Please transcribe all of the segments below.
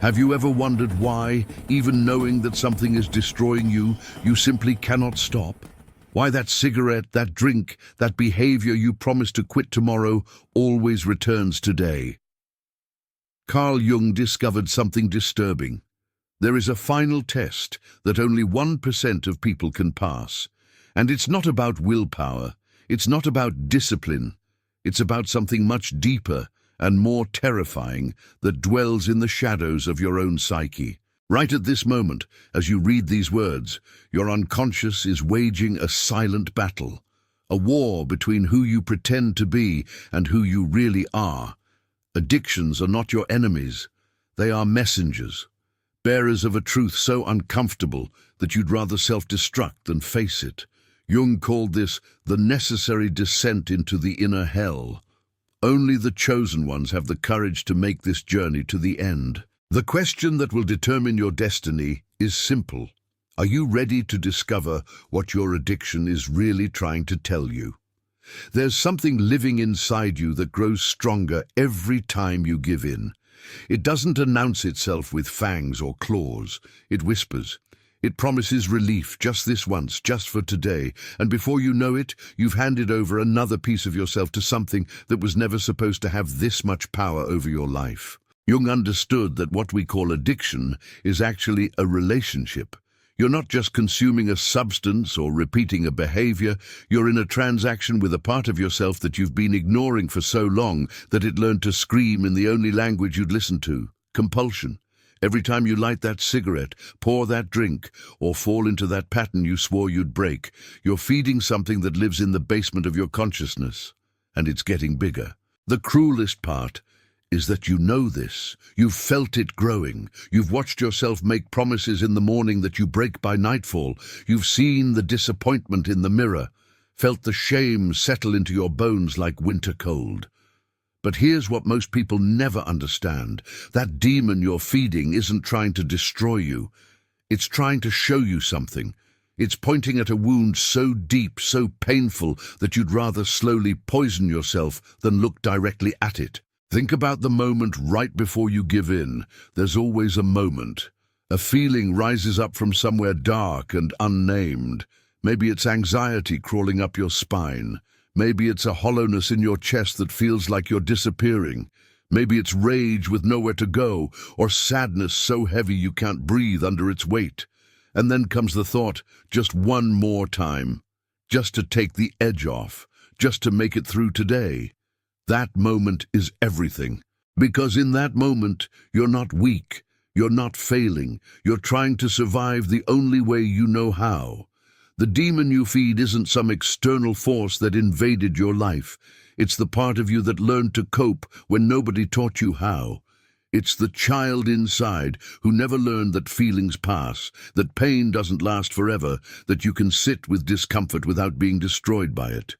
Have you ever wondered why, even knowing that something is destroying you, you simply cannot stop? Why that cigarette, that drink, that behavior you promised to quit tomorrow always returns today? Carl Jung discovered something disturbing. There is a final test that only 1% of people can pass. And it's not about willpower, it's not about discipline, it's about something much deeper and more terrifying that dwells in the shadows of your own psyche. Right at this moment, as you read these words, your unconscious is waging a silent battle, a war between who you pretend to be and who you really are. Addictions are not your enemies, they are messengers, bearers of a truth so uncomfortable that you'd rather self-destruct than face it. Jung called this the necessary descent into the inner hell. Only the chosen ones have the courage to make this journey to the end. The question that will determine your destiny is simple. Are you ready to discover what your addiction is really trying to tell you? There's something living inside you that grows stronger every time you give in. It doesn't announce itself with fangs or claws. It whispers. It promises relief just this once, just for today, and before you know it, you've handed over another piece of yourself to something that was never supposed to have this much power over your life. Jung understood that what we call addiction is actually a relationship. You're not just consuming a substance or repeating a behavior, you're in a transaction with a part of yourself that you've been ignoring for so long that it learned to scream in the only language you'd listen to: compulsion. Every time you light that cigarette, pour that drink, or fall into that pattern you swore you'd break, you're feeding something that lives in the basement of your consciousness, and it's getting bigger. The cruelest part is that you know this. You've felt it growing. You've watched yourself make promises in the morning that you break by nightfall. You've seen the disappointment in the mirror, felt the shame settle into your bones like winter cold. But here's what most people never understand. That demon you're feeding isn't trying to destroy you. It's trying to show you something. It's pointing at a wound so deep, so painful, that you'd rather slowly poison yourself than look directly at it. Think about the moment right before you give in. There's always a moment. A feeling rises up from somewhere dark and unnamed. Maybe it's anxiety crawling up your spine. Maybe it's a hollowness in your chest that feels like you're disappearing. Maybe it's rage with nowhere to go, or sadness so heavy you can't breathe under its weight. And then comes the thought, just one more time, just to take the edge off, just to make it through today. That moment is everything. Because in that moment, you're not weak, you're not failing, you're trying to survive the only way you know how. The demon you feed isn't some external force that invaded your life. It's the part of you that learned to cope when nobody taught you how. It's the child inside who never learned that feelings pass, that pain doesn't last forever, that you can sit with discomfort without being destroyed by it.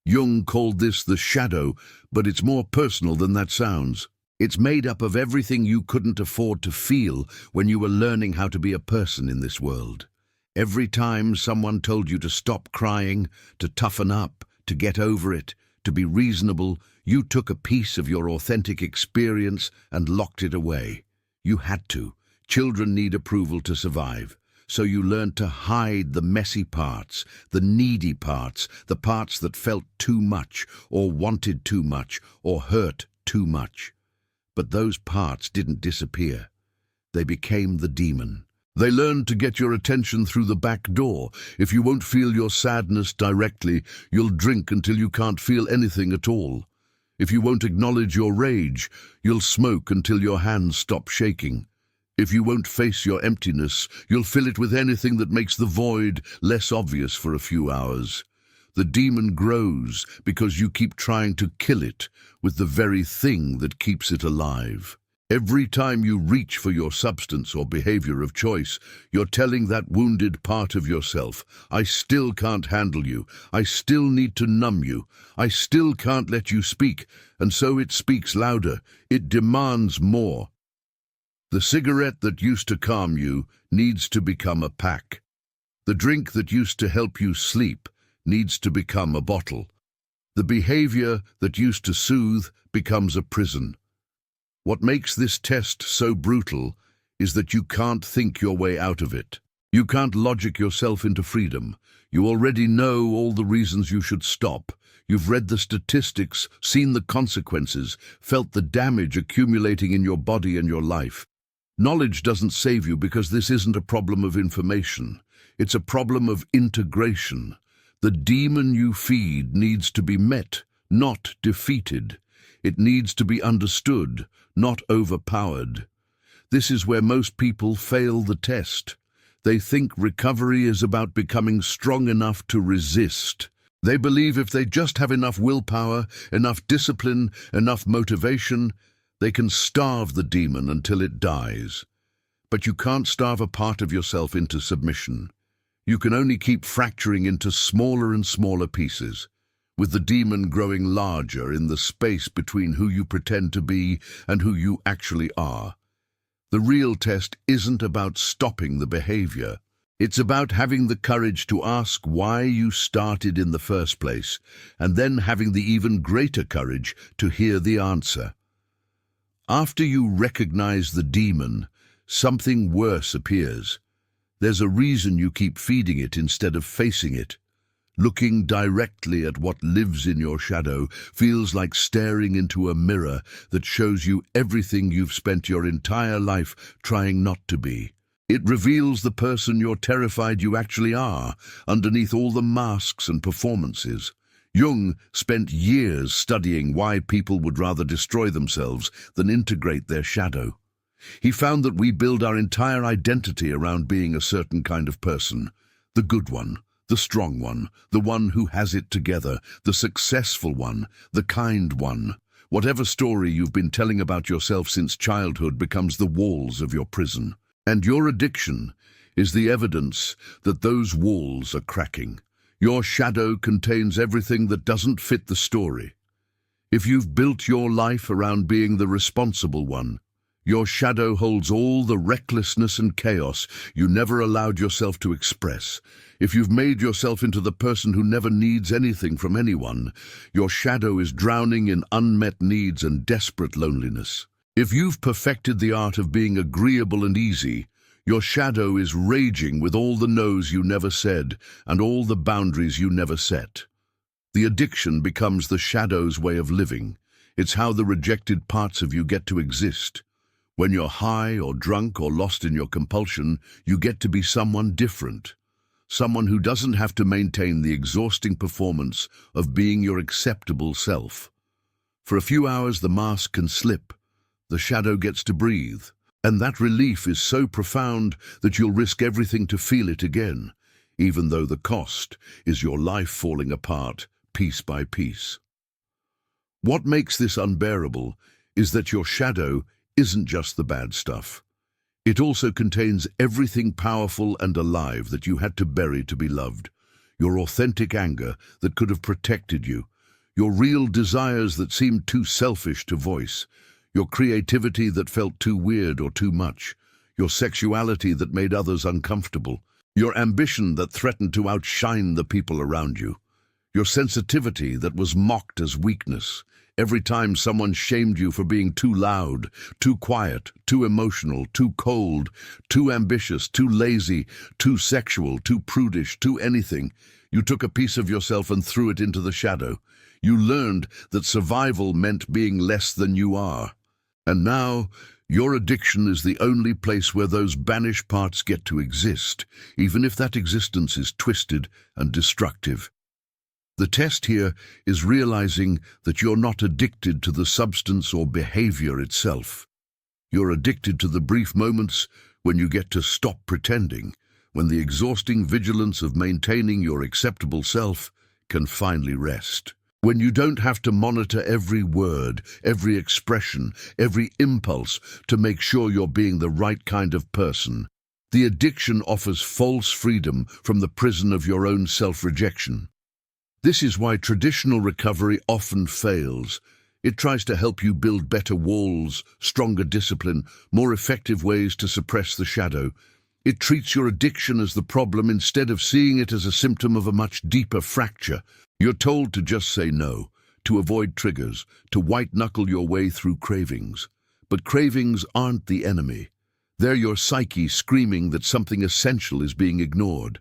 Jung called this the shadow, but it's more personal than that sounds. It's made up of everything you couldn't afford to feel when you were learning how to be a person in this world. Every time someone told you to stop crying, to toughen up, to get over it, to be reasonable, you took a piece of your authentic experience and locked it away. You had to. Children need approval to survive. So you learned to hide the messy parts, the needy parts, the parts that felt too much, or wanted too much, or hurt too much. But those parts didn't disappear. They became the demon. They learned to get your attention through the back door. If you won't feel your sadness directly, you'll drink until you can't feel anything at all. If you won't acknowledge your rage, you'll smoke until your hands stop shaking. If you won't face your emptiness, you'll fill it with anything that makes the void less obvious for a few hours. The demon grows because you keep trying to kill it with the very thing that keeps it alive. Every time you reach for your substance or behavior of choice, you're telling that wounded part of yourself, I still can't handle you, I still need to numb you, I still can't let you speak, and so it speaks louder, it demands more. The cigarette that used to calm you needs to become a pack. The drink that used to help you sleep needs to become a bottle. The behavior that used to soothe becomes a prison. What makes this test so brutal is that you can't think your way out of it. You can't logic yourself into freedom. You already know all the reasons you should stop. You've read the statistics, seen the consequences, felt the damage accumulating in your body and your life. Knowledge doesn't save you because this isn't a problem of information. It's a problem of integration. The demon you feed needs to be met, not defeated. It needs to be understood, not overpowered. This is where most people fail the test. They think recovery is about becoming strong enough to resist. They believe if they just have enough willpower, enough discipline, enough motivation, they can starve the demon until it dies. But you can't starve a part of yourself into submission. You can only keep fracturing into smaller and smaller pieces, with the demon growing larger in the space between who you pretend to be and who you actually are. The real test isn't about stopping the behavior. It's about having the courage to ask why you started in the first place, and then having the even greater courage to hear the answer. After you recognize the demon, something worse appears. There's a reason you keep feeding it instead of facing it. Looking directly at what lives in your shadow feels like staring into a mirror that shows you everything you've spent your entire life trying not to be. It reveals the person you're terrified you actually are, underneath all the masks and performances. Jung spent years studying why people would rather destroy themselves than integrate their shadow. He found that we build our entire identity around being a certain kind of person: the good one, the strong one, the one who has it together, the successful one, the kind one. Whatever story you've been telling about yourself since childhood becomes the walls of your prison. And your addiction is the evidence that those walls are cracking. Your shadow contains everything that doesn't fit the story. If you've built your life around being the responsible one, your shadow holds all the recklessness and chaos you never allowed yourself to express. If you've made yourself into the person who never needs anything from anyone, your shadow is drowning in unmet needs and desperate loneliness. If you've perfected the art of being agreeable and easy, your shadow is raging with all the no's you never said and all the boundaries you never set. The addiction becomes the shadow's way of living. It's how the rejected parts of you get to exist. When you're high or drunk or lost in your compulsion, you get to be someone different. Someone who doesn't have to maintain the exhausting performance of being your acceptable self. For a few hours the mask can slip. The shadow gets to breathe, and that relief is so profound that you'll risk everything to feel it again, even though the cost is your life falling apart piece by piece. What makes this unbearable is that your shadow isn't just the bad stuff. It also contains everything powerful and alive that you had to bury to be loved. Your authentic anger that could have protected you, your real desires that seemed too selfish to voice, your creativity that felt too weird or too much, your sexuality that made others uncomfortable, your ambition that threatened to outshine the people around you, your sensitivity that was mocked as weakness every time someone shamed you for being too loud, too quiet, too emotional, too cold, too ambitious, too lazy, too sexual, too prudish, too anything. You took a piece of yourself and threw it into the shadow. You learned that survival meant being less than you are. And now, your addiction is the only place where those banished parts get to exist, even if that existence is twisted and destructive. The test here is realizing that you're not addicted to the substance or behavior itself. You're addicted to the brief moments when you get to stop pretending, when the exhausting vigilance of maintaining your acceptable self can finally rest. When you don't have to monitor every word, every expression, every impulse to make sure you're being the right kind of person. The addiction offers false freedom from the prison of your own self-rejection. This is why traditional recovery often fails. It tries to help you build better walls, stronger discipline, more effective ways to suppress the shadow. It treats your addiction as the problem instead of seeing it as a symptom of a much deeper fracture. You're told to just say no, to avoid triggers, to white-knuckle your way through cravings. But cravings aren't the enemy. They're your psyche screaming that something essential is being ignored.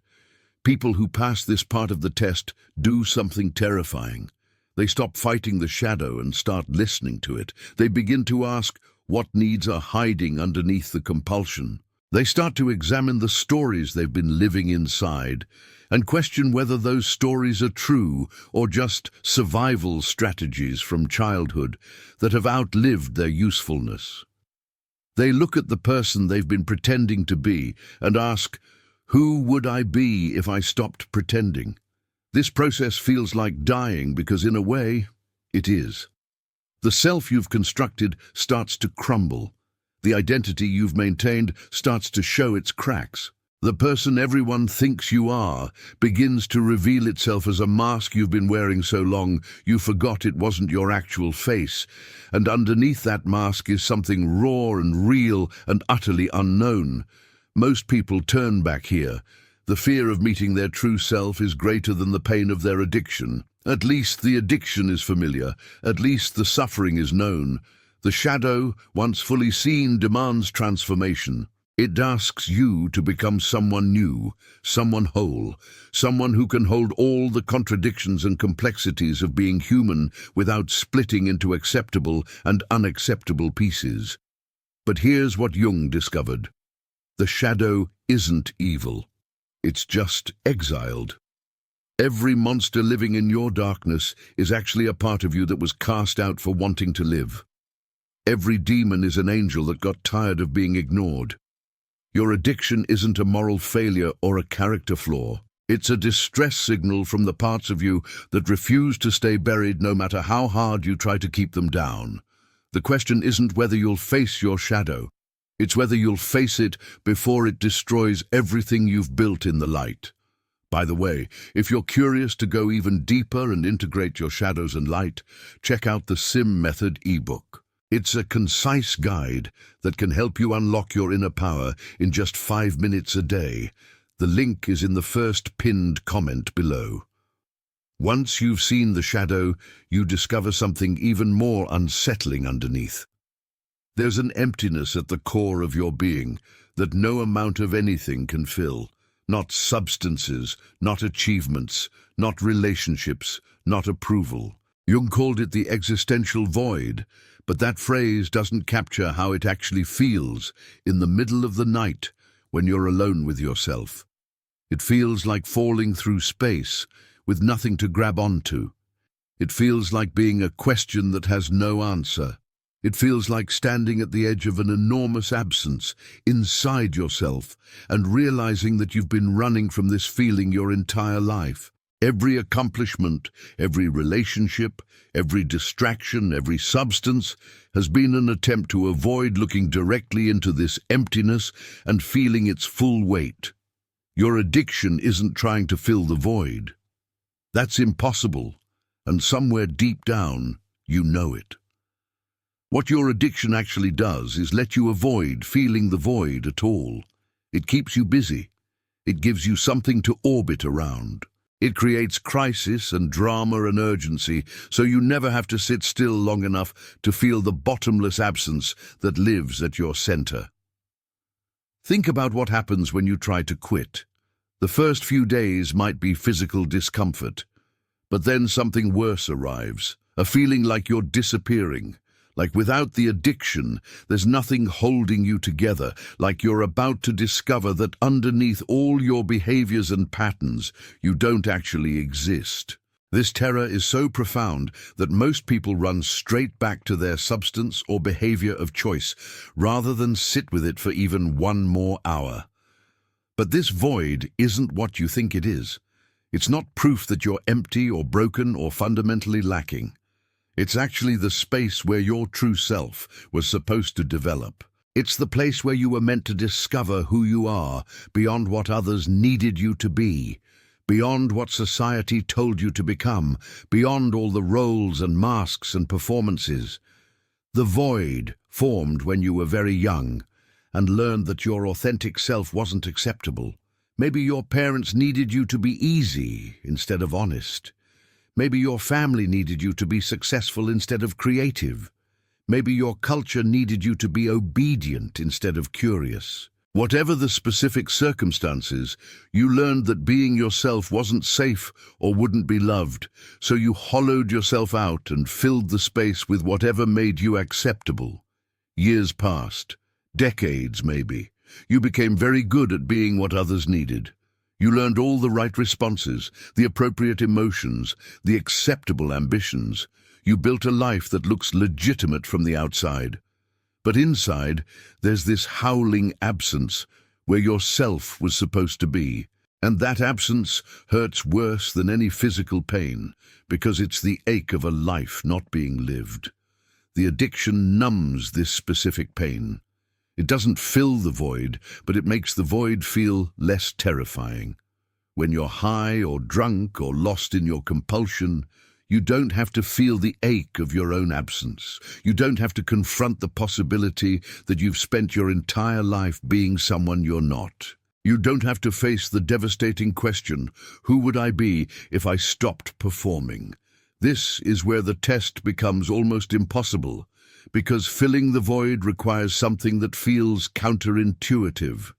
People who pass this part of the test do something terrifying. They stop fighting the shadow and start listening to it. They begin to ask what needs are hiding underneath the compulsion. They start to examine the stories they've been living inside and question whether those stories are true or just survival strategies from childhood that have outlived their usefulness. They look at the person they've been pretending to be and ask, who would I be if I stopped pretending? This process feels like dying because, in a way, it is. The self you've constructed starts to crumble. The identity you've maintained starts to show its cracks. The person everyone thinks you are begins to reveal itself as a mask you've been wearing so long you forgot it wasn't your actual face, and underneath that mask is something raw and real and utterly unknown. Most people turn back here. The fear of meeting their true self is greater than the pain of their addiction. At least the addiction is familiar. At least the suffering is known. The shadow, once fully seen, demands transformation. It asks you to become someone new, someone whole, someone who can hold all the contradictions and complexities of being human without splitting into acceptable and unacceptable pieces. But here's what Jung discovered. The shadow isn't evil. It's just exiled. Every monster living in your darkness is actually a part of you that was cast out for wanting to live. Every demon is an angel that got tired of being ignored. Your addiction isn't a moral failure or a character flaw. It's a distress signal from the parts of you that refuse to stay buried no matter how hard you try to keep them down. The question isn't whether you'll face your shadow. It's whether you'll face it before it destroys everything you've built in the light. By the way, if you're curious to go even deeper and integrate your shadows and light, check out the Sim Method ebook. It's a concise guide that can help you unlock your inner power in just 5 minutes a day. The link is in the first pinned comment below. Once you've seen the shadow, you discover something even more unsettling underneath. There's an emptiness at the core of your being that no amount of anything can fill. Not substances, not achievements, not relationships, not approval. Jung called it the existential void, but that phrase doesn't capture how it actually feels in the middle of the night when you're alone with yourself. It feels like falling through space with nothing to grab onto. It feels like being a question that has no answer. It feels like standing at the edge of an enormous absence inside yourself and realizing that you've been running from this feeling your entire life. Every accomplishment, every relationship, every distraction, every substance has been an attempt to avoid looking directly into this emptiness and feeling its full weight. Your addiction isn't trying to fill the void. That's impossible, and somewhere deep down, you know it. What your addiction actually does is let you avoid feeling the void at all. It keeps you busy. It gives you something to orbit around. It creates crisis and drama and urgency, so you never have to sit still long enough to feel the bottomless absence that lives at your center. Think about what happens when you try to quit. The first few days might be physical discomfort, but then something worse arrives, a feeling like you're disappearing. Like without the addiction, there's nothing holding you together, like you're about to discover that underneath all your behaviors and patterns, you don't actually exist. This terror is so profound that most people run straight back to their substance or behavior of choice, rather than sit with it for even 1 more hour. But this void isn't what you think it is. It's not proof that you're empty or broken or fundamentally lacking. It's actually the space where your true self was supposed to develop. It's the place where you were meant to discover who you are beyond what others needed you to be, beyond what society told you to become, beyond all the roles and masks and performances. The void formed when you were very young and learned that your authentic self wasn't acceptable. Maybe your parents needed you to be easy instead of honest. Maybe your family needed you to be successful instead of creative. Maybe your culture needed you to be obedient instead of curious. Whatever the specific circumstances, you learned that being yourself wasn't safe or wouldn't be loved, so you hollowed yourself out and filled the space with whatever made you acceptable. Years passed, decades maybe. You became very good at being what others needed. You learned all the right responses, the appropriate emotions, the acceptable ambitions. You built a life that looks legitimate from the outside. But inside, there's this howling absence where yourself was supposed to be. And that absence hurts worse than any physical pain, because it's the ache of a life not being lived. The addiction numbs this specific pain. It doesn't fill the void, but it makes the void feel less terrifying. When you're high or drunk or lost in your compulsion, you don't have to feel the ache of your own absence. You don't have to confront the possibility that you've spent your entire life being someone you're not. You don't have to face the devastating question, who would I be if I stopped performing? This is where the test becomes almost impossible, because filling the void requires something that feels counterintuitive.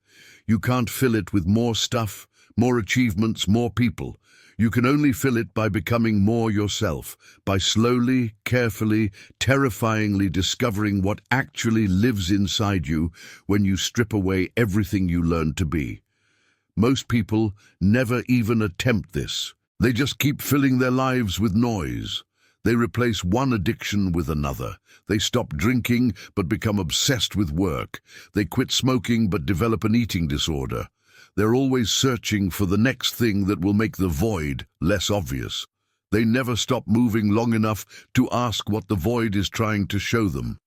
You can't fill it with more stuff, more achievements, more people. You can only fill it by becoming more yourself, by slowly, carefully, terrifyingly discovering what actually lives inside you when you strip away everything you learned to be. Most people never even attempt this. They just keep filling their lives with noise. They replace one addiction with another. They stop drinking but become obsessed with work. They quit smoking but develop an eating disorder. They're always searching for the next thing that will make the void less obvious. They never stop moving long enough to ask what the void is trying to show them.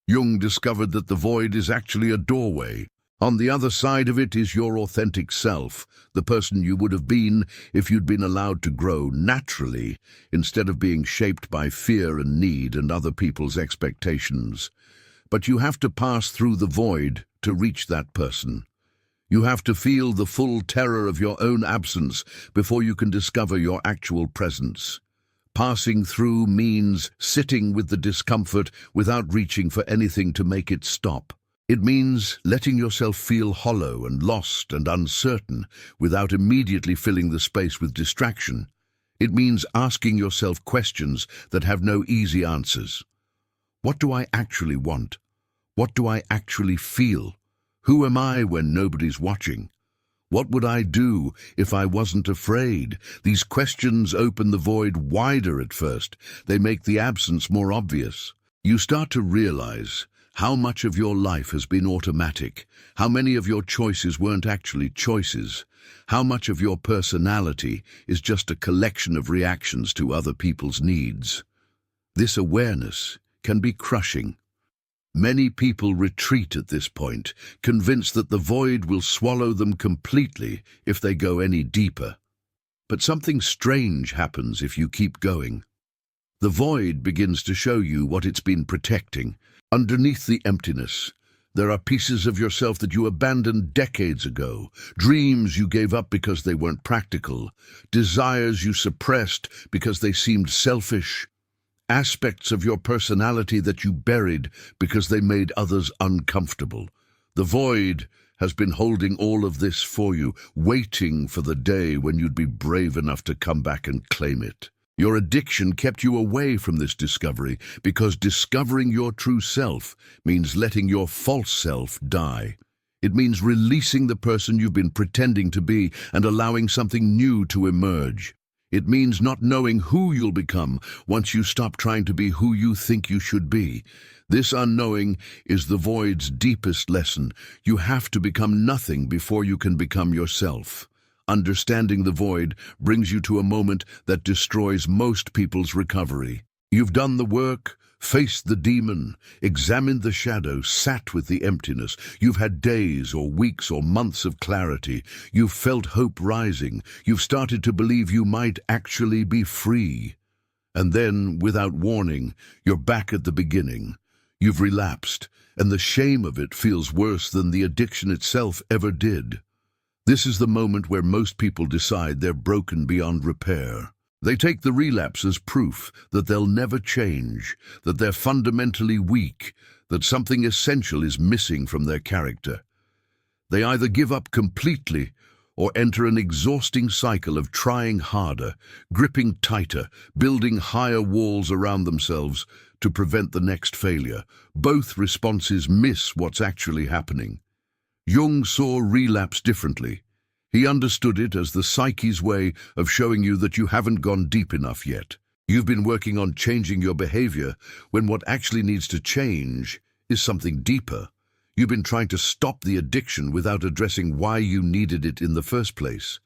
Jung discovered that the void is actually a doorway. On the other side of it is your authentic self, the person you would have been if you'd been allowed to grow naturally, instead of being shaped by fear and need and other people's expectations. But you have to pass through the void to reach that person. You have to feel the full terror of your own absence before you can discover your actual presence. Passing through means sitting with the discomfort without reaching for anything to make it stop. It means letting yourself feel hollow and lost and uncertain without immediately filling the space with distraction. It means asking yourself questions that have no easy answers. What do I actually want? What do I actually feel? Who am I when nobody's watching? What would I do if I wasn't afraid? These questions open the void wider at first. They make the absence more obvious. You start to realize how much of your life has been automatic, how many of your choices weren't actually choices, how much of your personality is just a collection of reactions to other people's needs. This awareness can be crushing. Many people retreat at this point, convinced that the void will swallow them completely if they go any deeper. But something strange happens if you keep going. The void begins to show you what it's been protecting. Underneath the emptiness, there are pieces of yourself that you abandoned decades ago, dreams you gave up because they weren't practical, desires you suppressed because they seemed selfish, aspects of your personality that you buried because they made others uncomfortable. The void has been holding all of this for you, waiting for the day when you'd be brave enough to come back and claim it. Your addiction kept you away from this discovery because discovering your true self means letting your false self die. It means releasing the person you've been pretending to be and allowing something new to emerge. It means not knowing who you'll become once you stop trying to be who you think you should be. This unknowing is the void's deepest lesson. You have to become nothing before you can become yourself. Understanding the void brings you to a moment that destroys most people's recovery. You've done the work, faced the demon, examined the shadow, sat with the emptiness. You've had days or weeks or months of clarity. You've felt hope rising. You've started to believe you might actually be free. And then, without warning, you're back at the beginning. You've relapsed, and the shame of it feels worse than the addiction itself ever did. This is the moment where most people decide they're broken beyond repair. They take the relapse as proof that they'll never change, that they're fundamentally weak, that something essential is missing from their character. They either give up completely or enter an exhausting cycle of trying harder, gripping tighter, building higher walls around themselves to prevent the next failure. Both responses miss what's actually happening. Jung saw relapse differently. He understood it as the psyche's way of showing you that you haven't gone deep enough yet. You've been working on changing your behavior when what actually needs to change is something deeper. You've been trying to stop the addiction without addressing why you needed it in the first place.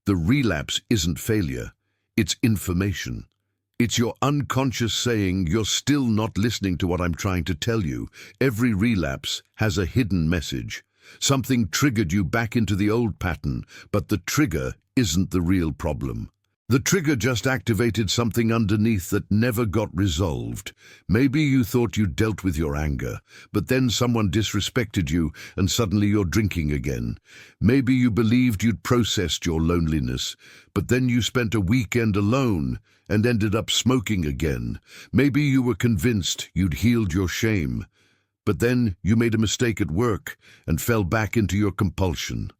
The relapse isn't failure, it's information. It's your unconscious saying, you're still not listening to what I'm trying to tell you. Every relapse has a hidden message. Something triggered you back into the old pattern, but the trigger isn't the real problem. The trigger just activated something underneath that never got resolved. Maybe you thought you dealt with your anger, but then someone disrespected you and suddenly you're drinking again. Maybe you believed you'd processed your loneliness, but then you spent a weekend alone and ended up smoking again. Maybe you were convinced you'd healed your shame, but then you made a mistake at work and fell back into your compulsion.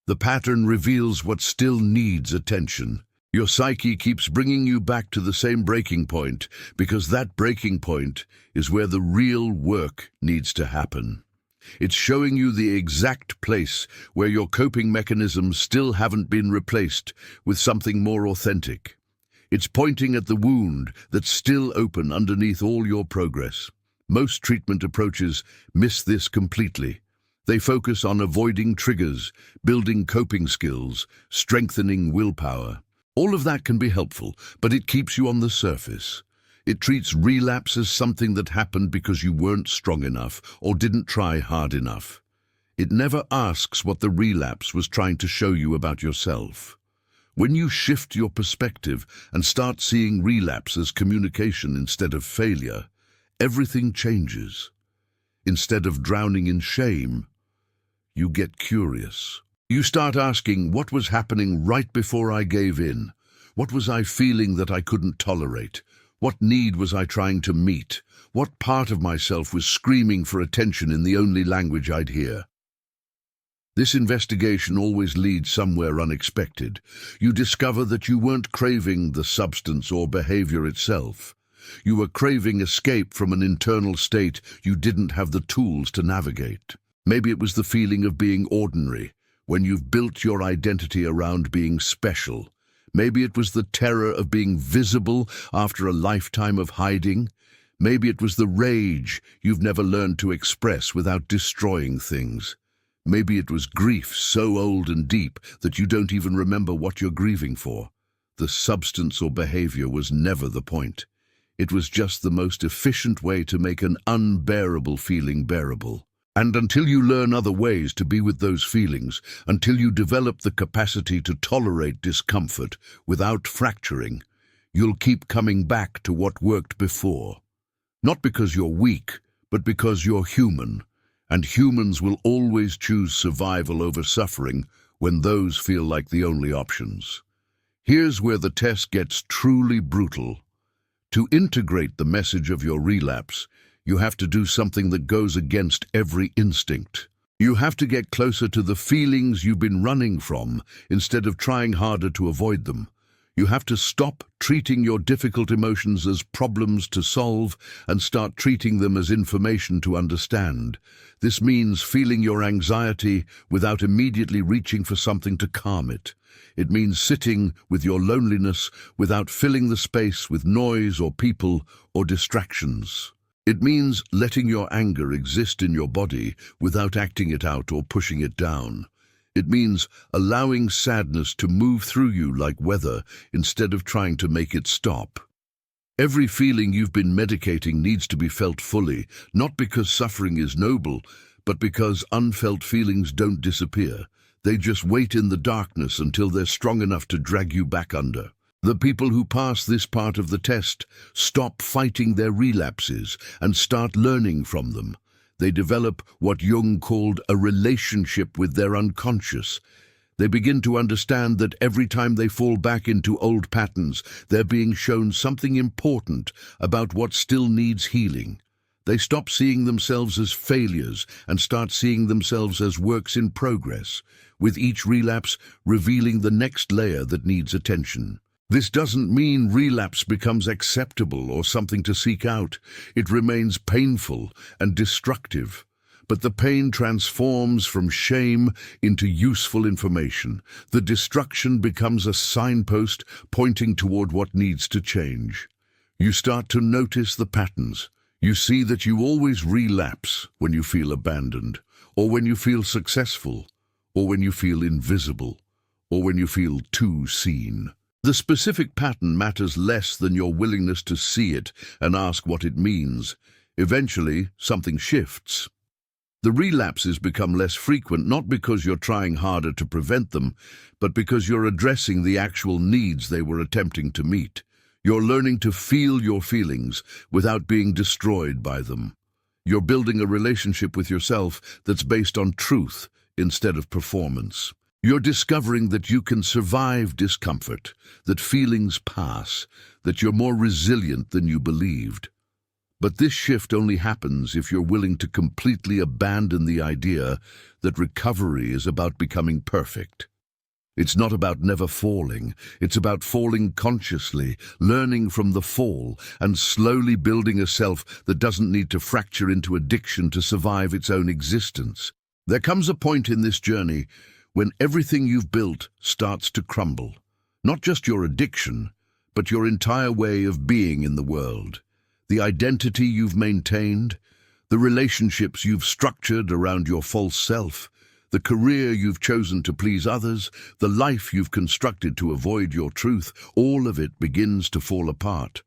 The pattern reveals what still needs attention. Your psyche keeps bringing you back to the same breaking point because that breaking point is where the real work needs to happen. It's showing you the exact place where your coping mechanisms still haven't been replaced with something more authentic. It's pointing at the wound that's still open underneath all your progress. Most treatment approaches miss this completely. They focus on avoiding triggers, building coping skills, strengthening willpower. All of that can be helpful, but it keeps you on the surface. It treats relapse as something that happened because you weren't strong enough or didn't try hard enough. It never asks what the relapse was trying to show you about yourself. When you shift your perspective and start seeing relapse as communication instead of failure, everything changes. Instead of drowning in shame, you get curious. You start asking, what was happening right before I gave in? What was I feeling that I couldn't tolerate? What need was I trying to meet? What part of myself was screaming for attention in the only language I'd hear? This investigation always leads somewhere unexpected. You discover that you weren't craving the substance or behavior itself. You were craving escape from an internal state you didn't have the tools to navigate. Maybe it was the feeling of being ordinary, when you've built your identity around being special. Maybe it was the terror of being visible after a lifetime of hiding. Maybe it was the rage you've never learned to express without destroying things. Maybe it was grief so old and deep that you don't even remember what you're grieving for. The substance or behavior was never the point. It was just the most efficient way to make an unbearable feeling bearable. And until you learn other ways to be with those feelings, until you develop the capacity to tolerate discomfort without fracturing, you'll keep coming back to what worked before. Not because you're weak, but because you're human, and humans will always choose survival over suffering when those feel like the only options. Here's where the test gets truly brutal. To integrate the message of your relapse, you have to do something that goes against every instinct. You have to get closer to the feelings you've been running from instead of trying harder to avoid them. You have to stop treating your difficult emotions as problems to solve and start treating them as information to understand. This means feeling your anxiety without immediately reaching for something to calm it. It means sitting with your loneliness without filling the space with noise or people or distractions. It means letting your anger exist in your body without acting it out or pushing it down. It means allowing sadness to move through you like weather instead of trying to make it stop. Every feeling you've been medicating needs to be felt fully, not because suffering is noble, but because unfelt feelings don't disappear. They just wait in the darkness until they're strong enough to drag you back under. The people who pass this part of the test stop fighting their relapses and start learning from them. They develop what Jung called a relationship with their unconscious. They begin to understand that every time they fall back into old patterns, they're being shown something important about what still needs healing. They stop seeing themselves as failures and start seeing themselves as works in progress, with each relapse revealing the next layer that needs attention. This doesn't mean relapse becomes acceptable or something to seek out. It remains painful and destructive. But the pain transforms from shame into useful information. The destruction becomes a signpost pointing toward what needs to change. You start to notice the patterns. You see that you always relapse when you feel abandoned, or when you feel successful, or when you feel invisible, or when you feel too seen. The specific pattern matters less than your willingness to see it and ask what it means. Eventually, something shifts. The relapses become less frequent not because you're trying harder to prevent them, but because you're addressing the actual needs they were attempting to meet. You're learning to feel your feelings without being destroyed by them. You're building a relationship with yourself that's based on truth instead of performance. You're discovering that you can survive discomfort, that feelings pass, that you're more resilient than you believed. But this shift only happens if you're willing to completely abandon the idea that recovery is about becoming perfect. It's not about never falling. It's about falling consciously, learning from the fall, and slowly building a self that doesn't need to fracture into addiction to survive its own existence. There comes a point in this journey when everything you've built starts to crumble. Not just your addiction, but your entire way of being in the world. The identity you've maintained, the relationships you've structured around your false self, the career you've chosen to please others, the life you've constructed to avoid your truth, all of it begins to fall apart.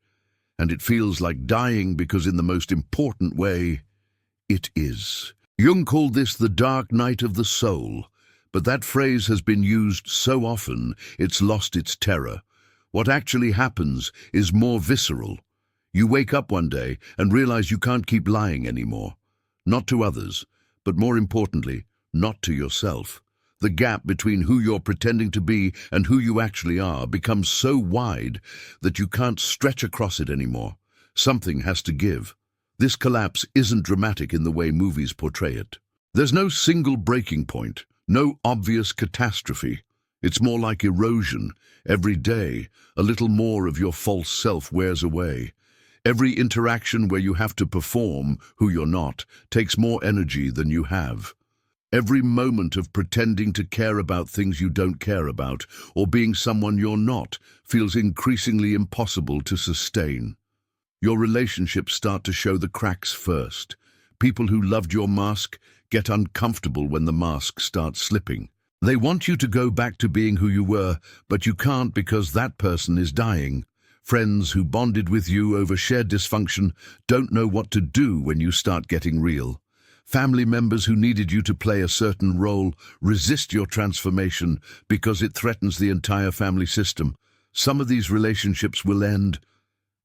And it feels like dying because in the most important way, it is. Jung called this the dark night of the soul, but that phrase has been used so often it's lost its terror. What actually happens is more visceral. You wake up one day and realize you can't keep lying anymore. Not to others, but more importantly, not to yourself. The gap between who you're pretending to be and who you actually are becomes so wide that you can't stretch across it anymore. Something has to give. This collapse isn't dramatic in the way movies portray it. There's no single breaking point, no obvious catastrophe. It's more like erosion. Every day, a little more of your false self wears away. Every interaction where you have to perform who you're not takes more energy than you have. Every moment of pretending to care about things you don't care about, or being someone you're not, feels increasingly impossible to sustain. Your relationships start to show the cracks first. People who loved your mask get uncomfortable when the mask starts slipping. They want you to go back to being who you were, but you can't because that person is dying. Friends who bonded with you over shared dysfunction don't know what to do when you start getting real. Family members who needed you to play a certain role resist your transformation because it threatens the entire family system. Some of these relationships will end.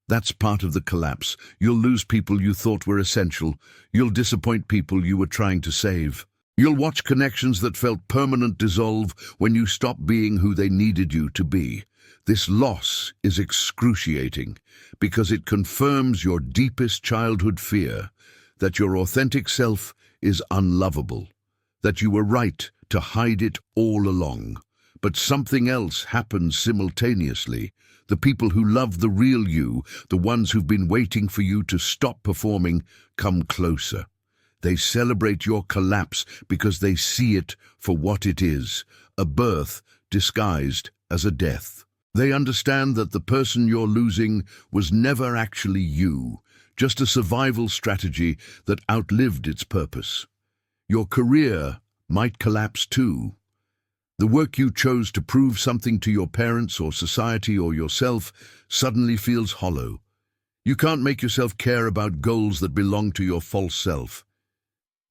That's part of the collapse. You'll lose people you thought were essential. You'll disappoint people you were trying to save. You'll watch connections that felt permanent dissolve when you stop being who they needed you to be. This loss is excruciating because it confirms your deepest childhood fear, that your authentic self is unlovable, that you were right to hide it all along. But something else happens simultaneously. The people who love the real you, the ones who've been waiting for you to stop performing, come closer. They celebrate your collapse because they see it for what it is, a birth disguised as a death. They understand that the person you're losing was never actually you, just a survival strategy that outlived its purpose. Your career might collapse too. The work you chose to prove something to your parents or society or yourself suddenly feels hollow. You can't make yourself care about goals that belong to your false self.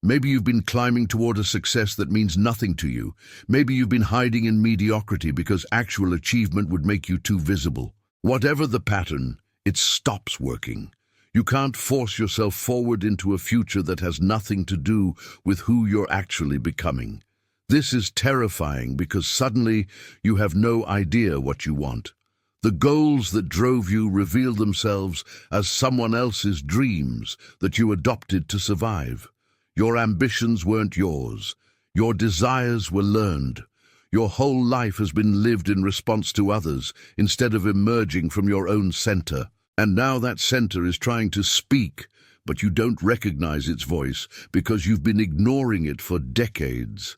Maybe you've been climbing toward a success that means nothing to you. Maybe you've been hiding in mediocrity because actual achievement would make you too visible. Whatever the pattern, it stops working. You can't force yourself forward into a future that has nothing to do with who you're actually becoming. This is terrifying because suddenly you have no idea what you want. The goals that drove you reveal themselves as someone else's dreams that you adopted to survive. Your ambitions weren't yours. Your desires were learned. Your whole life has been lived in response to others instead of emerging from your own center. And now that center is trying to speak, but you don't recognize its voice because you've been ignoring it for decades.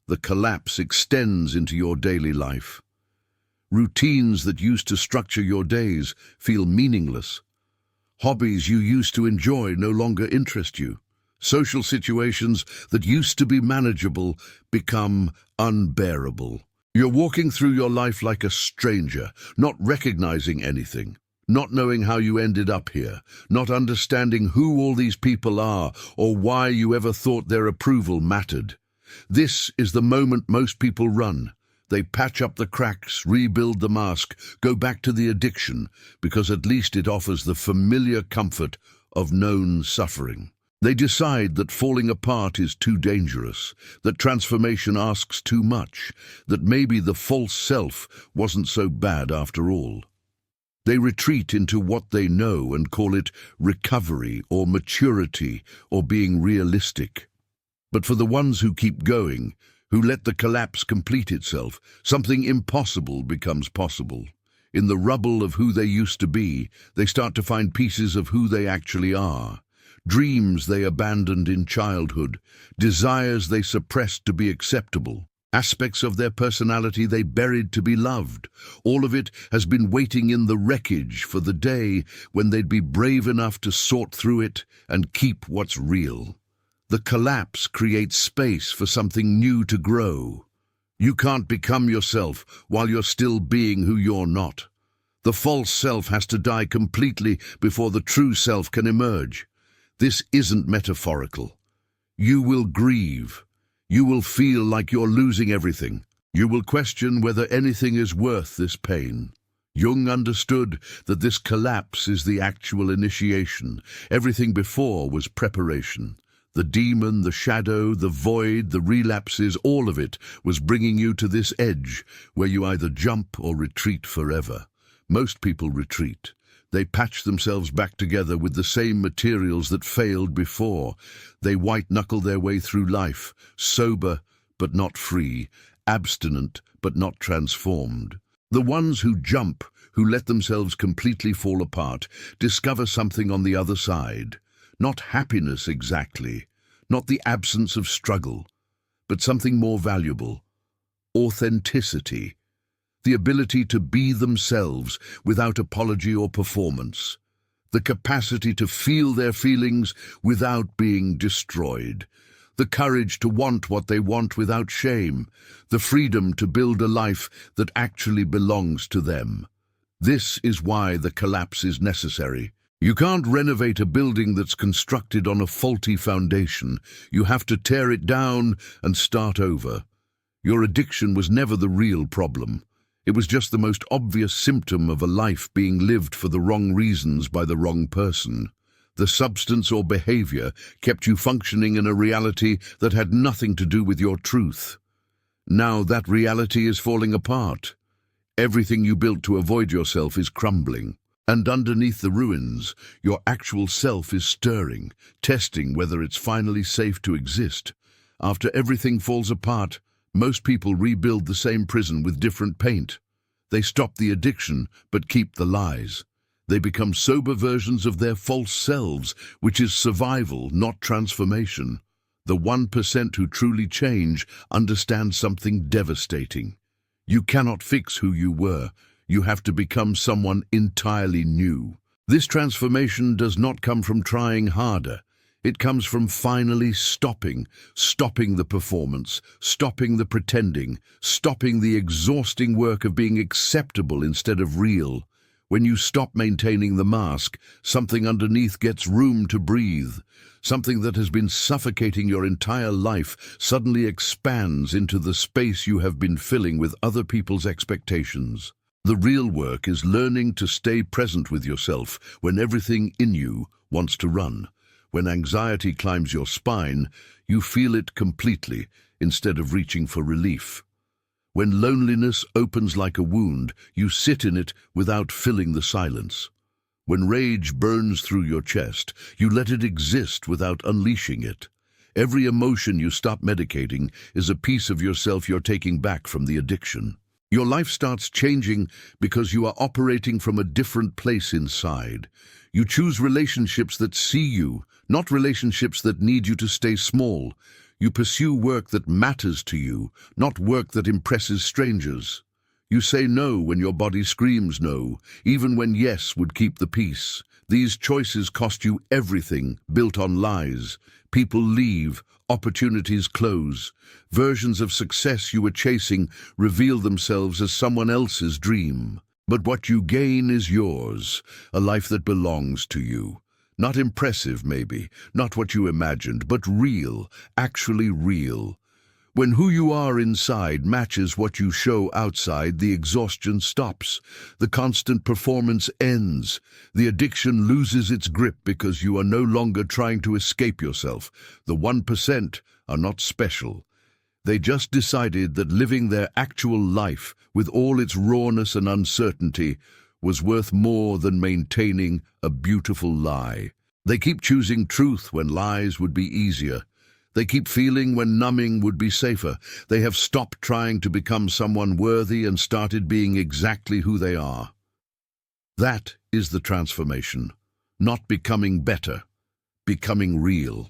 The collapse extends into your daily life. Routines that used to structure your days feel meaningless. Hobbies you used to enjoy no longer interest you. Social situations that used to be manageable become unbearable. You're walking through your life like a stranger, not recognizing anything, not knowing how you ended up here, not understanding who all these people are or why you ever thought their approval mattered. This is the moment most people run. They patch up the cracks, rebuild the mask, go back to the addiction, because at least it offers the familiar comfort of known suffering. They decide that falling apart is too dangerous, that transformation asks too much, that maybe the false self wasn't so bad after all. They retreat into what they know and call it recovery or maturity or being realistic. But for the ones who keep going, who let the collapse complete itself, something impossible becomes possible. In the rubble of who they used to be, they start to find pieces of who they actually are. Dreams they abandoned in childhood, desires they suppressed to be acceptable, aspects of their personality they buried to be loved. All of it has been waiting in the wreckage for the day when they'd be brave enough to sort through it and keep what's real. The collapse creates space for something new to grow. You can't become yourself while you're still being who you're not. The false self has to die completely before the true self can emerge. This isn't metaphorical. You will grieve. You will feel like you're losing everything. You will question whether anything is worth this pain. Jung understood that this collapse is the actual initiation. Everything before was preparation. The demon, the shadow, the void, the relapses, all of it was bringing you to this edge where you either jump or retreat forever. Most people retreat. They patch themselves back together with the same materials that failed before. They white-knuckle their way through life, sober but not free, abstinent but not transformed. The ones who jump, who let themselves completely fall apart, discover something on the other side. Not happiness exactly, not the absence of struggle, but something more valuable: authenticity, the ability to be themselves without apology or performance, the capacity to feel their feelings without being destroyed, the courage to want what they want without shame, the freedom to build a life that actually belongs to them. This is why the collapse is necessary. You can't renovate a building that's constructed on a faulty foundation. You have to tear it down and start over. Your addiction was never the real problem. It was just the most obvious symptom of a life being lived for the wrong reasons by the wrong person. The substance or behavior kept you functioning in a reality that had nothing to do with your truth. Now that reality is falling apart. Everything you built to avoid yourself is crumbling. And underneath the ruins, your actual self is stirring, testing whether it's finally safe to exist. After everything falls apart, most people rebuild the same prison with different paint. They stop the addiction, but keep the lies. They become sober versions of their false selves, which is survival, not transformation. The 1% who truly change understand something devastating. You cannot fix who you were. You have to become someone entirely new. This transformation does not come from trying harder. It comes from finally stopping the performance, stopping the pretending, stopping the exhausting work of being acceptable instead of real. When you stop maintaining the mask, something underneath gets room to breathe. Something that has been suffocating your entire life suddenly expands into the space you have been filling with other people's expectations. The real work is learning to stay present with yourself when everything in you wants to run, When anxiety climbs your spine, you feel it completely instead of reaching for relief. When loneliness opens like a wound, you sit in it without filling the silence. When rage burns through your chest, you let it exist without unleashing it. Every emotion you stop medicating is a piece of yourself you're taking back from the addiction. Your life starts changing because you are operating from a different place inside. You choose relationships that see you, not relationships that need you to stay small. You pursue work that matters to you, not work that impresses strangers. You say no when your body screams no, even when yes would keep the peace. These choices cost you everything, built on lies. People leave, opportunities close. Versions of success you were chasing reveal themselves as someone else's dream. But what you gain is yours, a life that belongs to you. Not impressive, maybe, not what you imagined, but real, actually real. When who you are inside matches what you show outside, the exhaustion stops. The constant performance ends. The addiction loses its grip because you are no longer trying to escape yourself. The 1% are not special. They just decided that living their actual life, with all its rawness and uncertainty, was worth more than maintaining a beautiful lie. They keep choosing truth when lies would be easier. They keep feeling when numbing would be safer. They have stopped trying to become someone worthy and started being exactly who they are. That is the transformation. Not becoming better, becoming real.